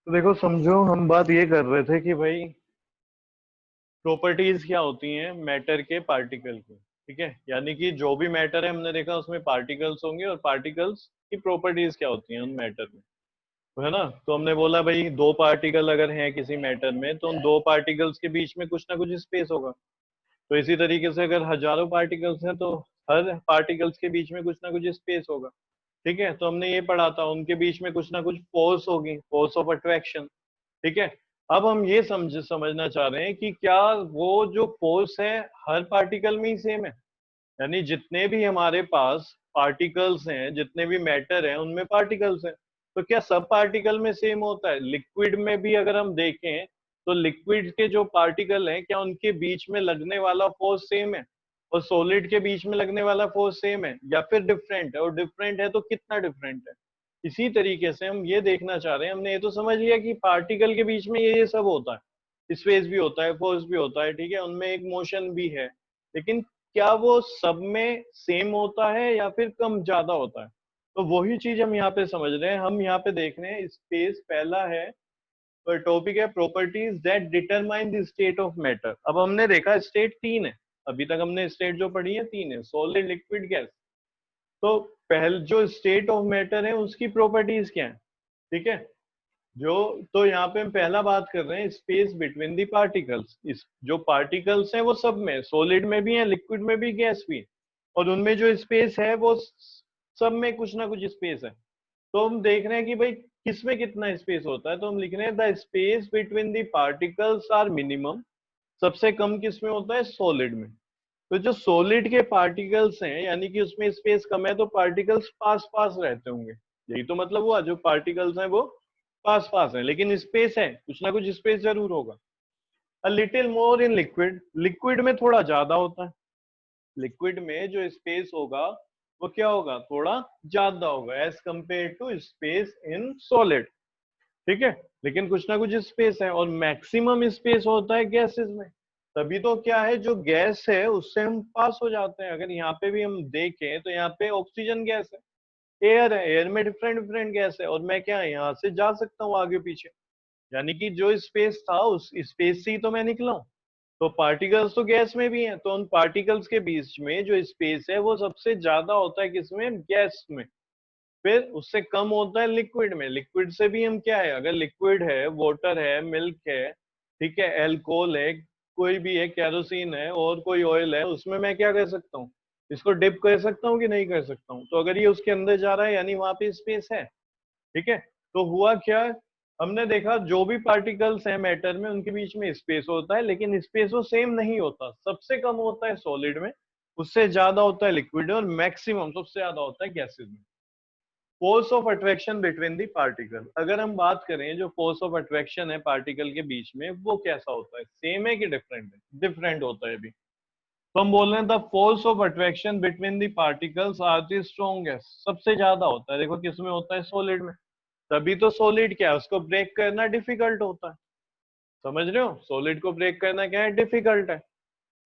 तो देखो, समझो हम बात ये कर रहे थे कि भाई प्रॉपर्टीज क्या होती हैं मैटर के पार्टिकल की। ठीक है, यानी कि जो भी मैटर है हमने देखा उसमें पार्टिकल्स होंगे और पार्टिकल्स की प्रॉपर्टीज क्या होती हैं उन मैटर में, तो है ना। तो हमने बोला भाई दो पार्टिकल अगर हैं किसी मैटर में तो उन दो पार्टिकल्स के बीच में कुछ ना कुछ स्पेस होगा। तो इसी तरीके से अगर हजारों पार्टिकल्स हैं तो हर पार्टिकल्स के बीच में कुछ ना कुछ स्पेस होगा। ठीक है, तो हमने ये पढ़ा था उनके बीच में कुछ ना कुछ फोर्स होगी, फोर्स ऑफ अट्रैक्शन। ठीक है, अब हम ये समझना चाह रहे हैं कि क्या वो जो फोर्स है हर पार्टिकल में ही सेम है। यानी जितने भी हमारे पास पार्टिकल्स हैं, जितने भी मैटर हैं उनमें पार्टिकल्स हैं, तो क्या सब पार्टिकल में सेम होता है। लिक्विड में भी अगर हम देखें तो लिक्विड के जो पार्टिकल हैं क्या उनके बीच में लगने वाला फोर्स सेम है और सॉलिड के बीच में लगने वाला फोर्स सेम है या फिर डिफरेंट है, और डिफरेंट है तो कितना डिफरेंट है। इसी तरीके से हम ये देखना चाह रहे हैं, हमने ये तो समझ लिया कि पार्टिकल के बीच में ये सब होता है, स्पेस भी होता है, फोर्स भी होता है, ठीक है, उनमें एक मोशन भी है, लेकिन क्या वो सब में सेम होता है या फिर कम ज्यादा होता है। तो वही चीज हम यहाँ पे समझ रहे हैं। हम यहाँ पे देख रहे हैं स्पेस पहला है, तो टॉपिक है properties that determine the state of matter. अब हमने देखा स्टेट तीन है, अभी तक हमने स्टेट जो पढ़ी है तीन है, सॉलिड लिक्विड गैस। तो पहले जो स्टेट ऑफ मैटर है उसकी प्रॉपर्टीज क्या है। ठीक है, जो तो यहाँ पे हम पहला बात कर रहे हैं स्पेस बिटवीन दी पार्टिकल्स। इस जो पार्टिकल्स हैं वो सब में, सॉलिड में भी है, लिक्विड में भी, गैस भी, और उनमें जो स्पेस है वो सब में कुछ ना कुछ स्पेस है। तो हम देख रहे हैं कि भाई किस में कितना स्पेस होता है, तो हम लिख रहे हैं the space between the particles are minimum. सबसे कम किस में होता है, सॉलिड में। तो जो सॉलिड के पार्टिकल्स हैं यानी कि उसमें स्पेस कम है तो पार्टिकल्स पास पास रहते होंगे, यही तो मतलब हुआ, जो पार्टिकल्स हैं वो पास पास है लेकिन स्पेस है, कुछ ना कुछ स्पेस जरूर होगा। A little more in liquid, liquid में थोड़ा ज्यादा होता है। लिक्विड में जो स्पेस होगा वो क्या होगा, थोड़ा ज्यादा होगा as compared to space in solid. ठीक है, लेकिन कुछ ना कुछ स्पेस है, और मैक्सिमम स्पेस होता है गैसेस में। तभी तो क्या है, जो गैस है उससे हम पास हो जाते हैं। अगर यहाँ पे भी हम देखें तो यहाँ पे ऑक्सीजन गैस है, एयर है, एयर में डिफरेंट डिफरेंट गैस है, और मैं क्या यहाँ से जा सकता हूँ आगे पीछे। यानी कि जो स्पेस था उस स्पेस से ही तो मैं निकला हूँ। तो पार्टिकल्स तो गैस में भी हैं, तो उन पार्टिकल्स के बीच में जो स्पेस है वो सबसे ज्यादा होता है किसमें, गैस में। फिर उससे कम होता है लिक्विड में। लिक्विड से भी हम क्या है, अगर लिक्विड है, वाटर है, मिल्क है, ठीक है, एल्कोहल है, कोई भी है, केरोसिन है और कोई ऑयल है, उसमें मैं क्या कर सकता हूँ, इसको डिप कर सकता हूँ कि नहीं कर सकता हूँ। तो अगर ये उसके अंदर जा रहा है यानी वहां पे स्पेस है। ठीक है, तो हुआ क्या, हमने देखा जो भी पार्टिकल्स हैं मैटर में उनके बीच में स्पेस होता है, लेकिन स्पेस वो सेम नहीं होता। सबसे कम होता है सॉलिड में, उससे ज्यादा होता है लिक्विड में, और मैक्सिमम सबसे ज्यादा होता है गैसेज में। Force of attraction between the particle, अगर हम बात करें जो फोर्स ऑफ अट्रैक्शन है पार्टिकल के बीच में वो कैसा होता है, सेम है कि डिफरेंट है, डिफरेंट होता है अभी। तो हम बोल रहे हैं the force of attraction between the particles are the strongest, सबसे ज्यादा होता है। देखो किसमें होता है, सॉलिड में। तभी तो सॉलिड क्या है, उसको ब्रेक करना डिफिकल्ट होता है। समझ रहे हो, सॉलिड को ब्रेक करना क्या है, डिफिकल्ट है।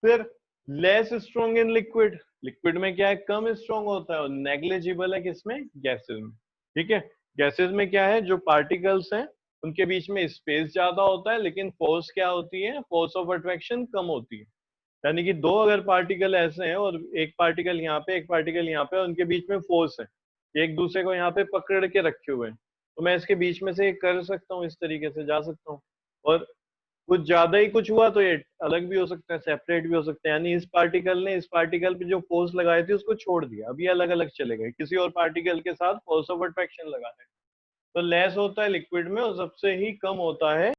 फिर less strong in liquid, liquid में क्या है, कम स्ट्रॉन्ग होता है, और नेग्लिजिबल है किसमें, गैसेज में। ठीक है, गैसेज में क्या है, जो पार्टिकल्स हैं उनके बीच में स्पेस ज्यादा होता है लेकिन फोर्स क्या होती है, फोर्स ऑफ अट्रैक्शन कम होती है। यानी कि दो अगर पार्टिकल ऐसे हैं और एक पार्टिकल यहाँ पे, एक पार्टिकल यहाँ पे, उनके बीच में फोर्स है, एक दूसरे को यहाँ पे पकड़ के रखे हुए हैं, तो मैं इसके बीच में से कर सकता हूँ, इस तरीके से जा सकता हूँ। और कुछ ज्यादा ही कुछ हुआ तो ये अलग भी हो सकता है, सेपरेट भी हो सकता है। यानी इस पार्टिकल ने इस पार्टिकल पे जो फोर्स लगाए थे उसको छोड़ दिया, अब ये अलग अलग चले गए, किसी और पार्टिकल के साथ फोर्स ऑफ अट्रैक्शन लगा रहे हैं। तो लेस होता है लिक्विड में और सबसे ही कम होता है